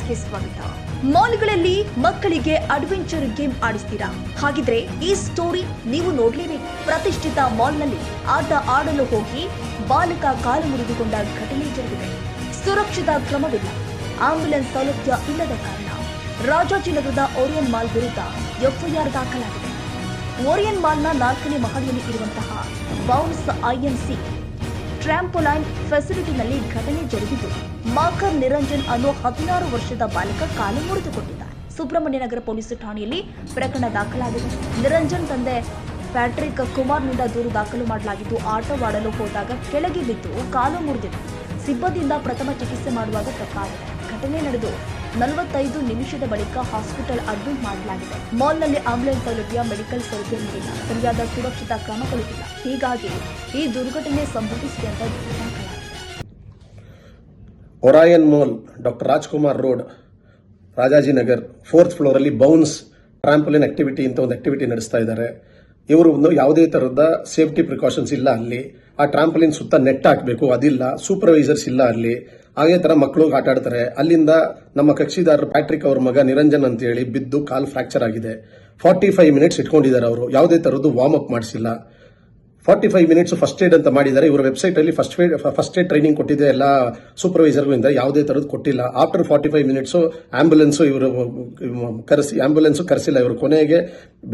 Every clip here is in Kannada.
ಚಾನಲ್ಗೆ ಸ್ವಾಗತ. ಮಾಲ್ಗಳಲ್ಲಿ ಮಕ್ಕಳಿಗೆ ಅಡ್ವೆಂಚರ್ ಗೇಮ್ ಆಡಿಸ್ತೀರಾ? ಹಾಗಿದ್ರೆ ಈ ಸ್ಟೋರಿ ನೀವು ನೋಡ್ಲೇಬೇಕು. ಪ್ರತಿಷ್ಠಿತ ಮಾಲ್ನಲ್ಲಿ ಆಟ ಆಡಲು ಹೋಗಿ ಬಾಲಕ ಕಾಲು ಮುರಿದುಕೊಂಡ ಘಟನೆ ಜರುಗಿದೆ. ಸುರಕ್ಷಿತ ಕ್ರಮವಿಲ್ಲ, ಆಂಬ್ಯುಲೆನ್ಸ್ ಸೌಲಭ್ಯ ಇಲ್ಲದ ಕಾರಣ ರಾಜಾಜಿನಗರದ ಓರಿಯನ್ ಮಾಲ್ ವಿರುದ್ಧ ಎಫ್ಐಆರ್ ದಾಖಲಾಗಿದೆ. ಓರಿಯನ್ ಮಾಲ್ನ 4ನೇ ಮಹಡಿಯಲ್ಲಿ ಇರುವಂತಹ ಬೌನ್ಸ್ ಐಎನ್ಸಿ ಟ್ರಾಂಪೋಲೈನ್ ಫೆಸಿಲಿಟಿನಲ್ಲಿ ಘಟನೆ ಜರುಗಿದ್ದು, ಮಾಕರ್ ನಿರಂಜನ್ ಅನ್ನೋ 16 ವರ್ಷದ ಬಾಲಕ ಕಾಲು ಮುರಿದುಕೊಂಡಿದ್ದಾನೆ. ಸುಬ್ರಹ್ಮಣ್ಯ ನಗರ ಪೊಲೀಸ್ ಠಾಣೆಯಲ್ಲಿ ಪ್ರಕರಣ ದಾಖಲಾಗಿದೆ. ನಿರಂಜನ್ ತಂದೆ ಪ್ಯಾಟ್ರಿಕ್ ಕುಮಾರ್ನಿಂದ ದೂರು ದಾಖಲು ಮಾಡಲಾಗಿದ್ದು, ಆಟವಾಡಲು ಹೋದಾಗ ಕೆಳಗೆ ಬಿದ್ದು ಕಾಲು ಮುರಿದಿದೆ. ಸಿಬ್ಬಂದಿಯಿಂದ ಪ್ರಥಮ ಚಿಕಿತ್ಸೆ ಮಾಡುವಾಗ ತಪ್ಪಾಗಿದೆ. ಘಟನೆ ನಡೆದು 45 ನಿಮಿಷದ ಬಳಿಕ ಹಾಸ್ಪಿಟಲ್ ಅಡ್ಮಿಟ್ ಮಾಡಲಾಗಿದೆ. ಮಾಲ್ನಲ್ಲಿ ಆಂಬ್ಯುಲೆನ್ಸ್ ಸೌಲಭ್ಯ, ಮೆಡಿಕಲ್ ಸೌಲಭ್ಯ ನೀಡಿಲ್ಲ, ಸರಿಯಾದ ಸುರಕ್ಷತಾ ಕ್ರಮಗಳಿಲ್ಲ. ಹೀಗಾಗಿ ಈ ದುರ್ಘಟನೆ ಸಂಭವಿಸಿದೆ ಅಂತ ದಾಖಲಾಗಿದೆ. Orion mall, doctor Rajkumar road, Rajajinagar 4th floor ಅಲ್ಲಿ ಬೌನ್ಸ್ ಟ್ರಾಂಪೋಲಿನ್ ಆಕ್ಟಿವಿಟಿ ಅಂತ ಒಂದು ಆಕ್ಟಿವಿಟಿ ನಡೆಸ್ತಾ ಇದ್ದಾರೆ. ಇವರು ಯಾವುದೇ ತರಹದ ಸೇಫ್ಟಿ ಪ್ರಿಕಾಷನ್ಸ್ ಇಲ್ಲ ಅಲ್ಲಿ. ಆ ಟ್ರಾಂಪೋಲಿನ್ ಸುತ್ತ ನೆಟ್ ಹಾಕಬೇಕು, ಅದಿಲ್ಲ. ಸೂಪರ್ವೈಸರ್ಸ್ ಇಲ್ಲ ಅಲ್ಲಿ. ಹಾಗೆ ತರ ಮಕ್ಕಳು ಆಟ ಆಡ್ತಾರೆ. ಅಲ್ಲಿಂದ ನಮ್ಮ ಕಕ್ಷಿದಾರರು ಪ್ಯಾಟ್ರಿಕ್ ಅವ್ರ ಮಗ ನಿರಂಜನ್ ಅಂತ ಹೇಳಿ ಬಿದ್ದು ಕಾಲ್ ಫ್ರಾಕ್ಚರ್ ಆಗಿದೆ. 45 ಮಿನಿಟ್ಸ್ ಇಟ್ಕೊಂಡಿದ್ದಾರೆ. ಅವರು ಯಾವುದೇ ತರದ್ದು ವಾರ್ಮ್ ಅಪ್ ಮಾಡಿಸಿಲ್ಲ. 45 ಮಿನಿಟ್ಸ್ ಫಸ್ಟ್ ಏಡ್ ಅಂತ ಮಾಡಿದ್ದಾರೆ. ಇವರ ವೆಬ್ಸೈಟ್ ಅಲ್ಲಿ ಫಸ್ಟ್ ಏಡ್ ಟ್ರೈನಿಂಗ್ ಕೊಟ್ಟಿದೆ ಎಲ್ಲ ಸೂಪರ್ವೈಸರ್ಗೂ ಇಂದ ಯಾವುದೇ ತರದ್ದು ಕೊಟ್ಟಿಲ್ಲ. ಆಫ್ಟರ್ 45 ಮಿನಿಟ್ಸ್ ಆಂಬ್ಯುಲೆನ್ಸ್ ಕರೆಸಿಲ್ಲ. ಇವರು ಕೊನೆಗೆ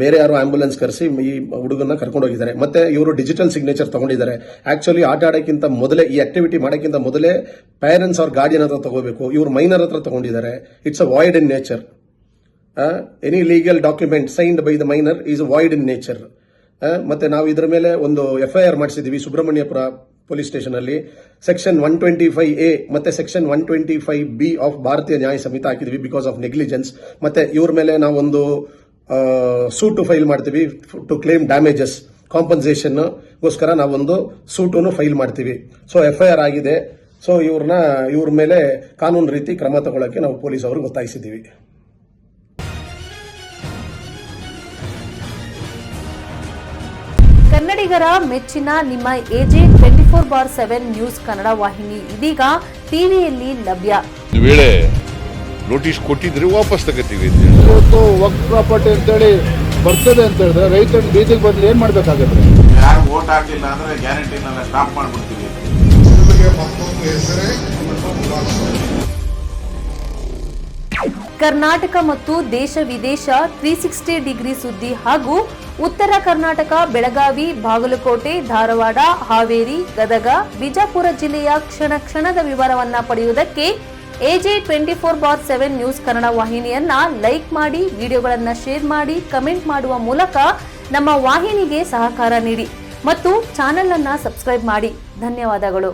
ಬೇರೆ ಯಾರು ಆಂಬ್ಯುಲೆನ್ಸ್ ಕರೆಸಿ ಈ ಹುಡುಗನ್ನ ಕರ್ಕೊಂಡು ಹೋಗಿದ್ದಾರೆ. ಮತ್ತೆ ಇವರು ಡಿಜಿಟಲ್ ಸಿಗ್ನೇಚರ್ ತಗೊಂಡಿದ್ದಾರೆ. ಆಕ್ಚುಲಿ ಆಟ ಆಡೋಕ್ಕಿಂತ ಮೊದಲೇ, ಈ ಆಕ್ಟಿವಿಟಿ ಮಾಡೋಕ್ಕಿಂತ ಮೊದಲೇ ಪೇರೆಂಟ್ಸ್ ಅವ್ರ ಗಾರ್ಡಿಯನ್ ಹತ್ರ ತಗೋಬೇಕು. ಇವರು ಮೈನರ್ ಹತ್ರ ತಗೊಂಡಿದ್ದಾರೆ. It's a void in nature. Any legal document signed by the minor is void in nature. ಮತ್ತೆ ನಾವು ಇದರ ಮೇಲೆ ಒಂದು ಎಫ್ಐಆರ್ ಮಾಡಿಸಿದೀವಿ ಸುಬ್ರಹ್ಮಣ್ಯಪುರ ಪೊಲೀಸ್ ಸ್ಟೇಷನ್ ಅಲ್ಲಿ. ಸೆಕ್ಷನ್ 125A ಮತ್ತೆ ಸೆಕ್ಷನ್ 125B ಆಫ್ ಭಾರತೀಯ ನ್ಯಾಯ ಸಂಹಿತೆ ಹಾಕಿದ್ವಿ ಬಿಕಾಸ್ ಆಫ್ ನೆಗ್ಲಿಜೆನ್ಸ್. ಮತ್ತೆ ಇವ್ರ ಮೇಲೆ ನಾವೊಂದು ಸೂಟ್ ಫೈಲ್ ಮಾಡ್ತೀವಿ ಟು ಕ್ಲೇಮ್ ಡ್ಯಾಮೇಜಸ್ ಕಾಂಪನ್ಸೇಷನ್ ಗೋಸ್ಕರ ನಾವೊಂದು ಸೂಟನ್ನು ಫೈಲ್ ಮಾಡ್ತೀವಿ. ಸೊ ಎಫ್ಐಆರ್ ಆಗಿದೆ. ಸೊ ಇವ್ರ ಮೇಲೆ ಕಾನೂನು ರೀತಿ ಕ್ರಮ ತಗೊಳ್ಳಕ್ಕೆ ನಾವು ಪೊಲೀಸ್ ಅವ್ರಿಗೆ ಒತ್ತಾಯಿಸಿದ್ದೀವಿ. ಕನ್ನಡಿಗರ ಮೆಚ್ಚಿನ ನಿಮ್ಮ ಎಜೆ 24/7 ನ್ಯೂಸ್ ಕನ್ನಡ ವಾಹಿನಿ ಇದೀಗ ಟಿವಿಯಲ್ಲಿ ಲಭ್ಯ. ವೇಳೆ ನೋಟಿಸ್ ಕೊಟ್ಟಿದ್ರೆ ವಾಪಸ್ ತಗೋತೀವಿ. ಇವತ್ತು ವಕ್ಫ್ ಪ್ರಾಪರ್ಟಿ ಅಂತೇಳಿ ಬರ್ತದೆ ಅಂತ ಹೇಳಿದ್ರೆ ರೈತರ ಬೀದಿಗೆ ಬದಲು ಏನ್ ಮಾಡ್ಬೇಕಾಗತ್ತೆ? ಯಾರು ವೋಟ್ ಹಾಕಿಲ್ಲ ಅಂದ್ರೆ ಗ್ಯಾರಂಟಿನೆಲ್ಲ ಸ್ಟಾಪ್ ಮಾಡ್ಬಿಡ್ತೀವಿ. ಕರ್ನಾಟಕ ಮತ್ತು ದೇಶ ವಿದೇಶ 360 ಡಿಗ್ರಿ ಸುದ್ದಿ ಹಾಗೂ ಉತ್ತರ ಕರ್ನಾಟಕ, ಬೆಳಗಾವಿ, ಬಾಗಲಕೋಟೆ, ಧಾರವಾಡ, ಹಾವೇರಿ, ಗದಗ, ಬಿಜಾಪುರ ಜಿಲ್ಲೆಯ ಕ್ಷಣ ಕ್ಷಣದ ವಿವರವನ್ನ ಪಡೆಯುವುದಕ್ಕೆ ಎಜೆ 24/7 ನ್ಯೂಸ್ ಕನ್ನಡ ವಾಹಿನಿಯನ್ನ ಲೈಕ್ ಮಾಡಿ, ವಿಡಿಯೋಗಳನ್ನ ಶೇರ್ ಮಾಡಿ, ಕಮೆಂಟ್ ಮಾಡುವ ಮೂಲಕ ನಮ್ಮ ವಾಹಿನಿಗೆ ಸಹಕಾರ ನೀಡಿ ಮತ್ತು ಚಾನೆಲ್ ಅನ್ನ ಸಬ್ಸ್ಕ್ರೈಬ್ ಮಾಡಿ. ಧನ್ಯವಾದಗಳು.